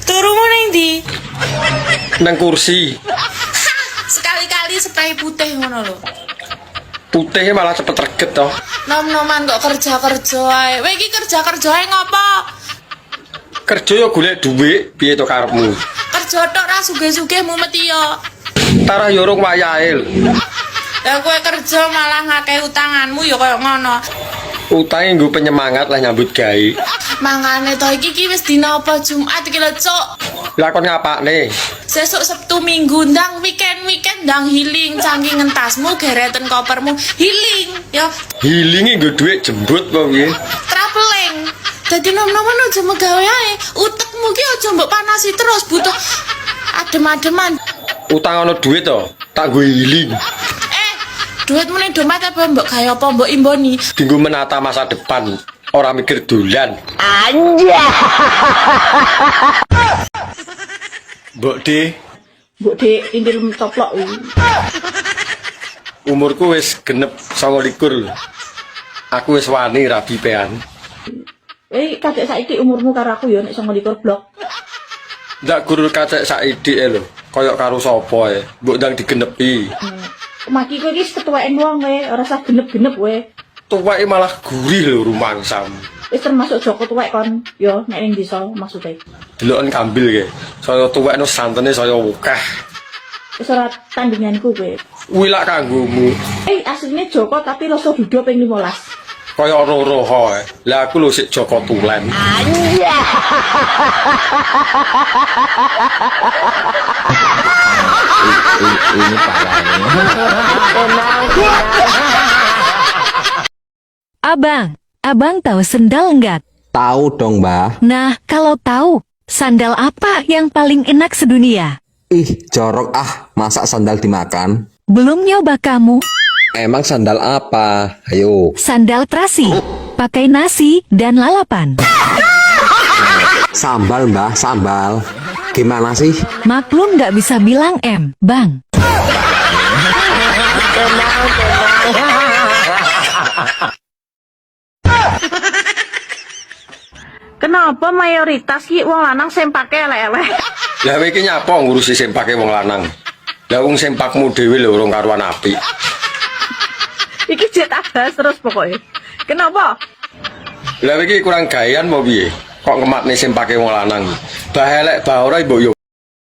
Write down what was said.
Turumu ning ndi? Nang kursi. Sekali-kali spray putih ngono lho. Putihnya malah cepet reget toh. Nom-noman kok kerja-kerja ae. Kowe iki kerja-kerja ae ngopo? Kerja yo golek dhuwit, piye to karepmu? Kerja tok ra sugih-sugih mumet yo. Tarah yo rung wayahe lho. Lah kowe kerja malah ngakeh utanganmu ya koyo ngono. Utange nggo penyemangat lah nyambut gawe. Mangane to iki wis dina apa Jumat iki lho, Cuk. Lah kon ngapakne? Sesuk Sabtu Minggu ndang weekend ndang healing cangking ngentasmu gereten kopermu healing ya Healinge nggo dhuwit jembut apa piye? traveling. Dadi nom-noman aja megawe ae. Utekmu ki aja mbok panasi terus butuh adem-ademan. Utang ana dhuwit to, tak nggo healing. Duitmu ning dompet apa mbok gawe apa mbok imboni? Dinggo menata masa depan, ora mikir dolan. Anjay. Mbok De, Mbok Dik intil coplok iki. umurku wis genep 29 lho. Aku wis wani rabi pean. Kadek saiki umurmu karo aku ya nek 29 blok. Ndak guru kacek saiki lho, kaya karo sapa e. Mbok ndang digenepi. Maki kowe iki ketuweken wong kowe, ora usah genep-genep kowe. Tuweke malah gurih lho rumangsam. Wis termasuk Joko tuwek kon, ya nek ning desa maksude. Deloken kambil ke. Saya tuwek no santene saya akeh. Wis ora tandinganku kowe. Wilak kanggomu. Asline Joko tapi rasa duda ping 15. Kaya roh-roh ae. Lah aku lho sik Joko Tulen. Ini parahnya. Abang tahu sendal enggak? Tahu dong, Mbah. Nah, kalau tahu, sandal apa yang paling enak sedunia? Ih, jorok masa sandal dimakan? Belum nyoba kamu? Emang sandal apa? Ayo. Sandal terasi, pakai nasi dan lalapan. Sambal, Mbah, sambal. Gimana sih? Maklum nggak bisa bilang M, Bang. Kenapa mayoritas ki wong lanang sempake elek-elek? Lah kowe iki nyapa ngurusi sempake wong lanang? Lah wong sempakmu dhewe lho urung karuan apik. Iki jet abas terus pokoknya. Kenapa? Lah kowe iki kurang gawean apa piye? Kok ngematne sempake wong lanang? Bah elek bah ora mbok yo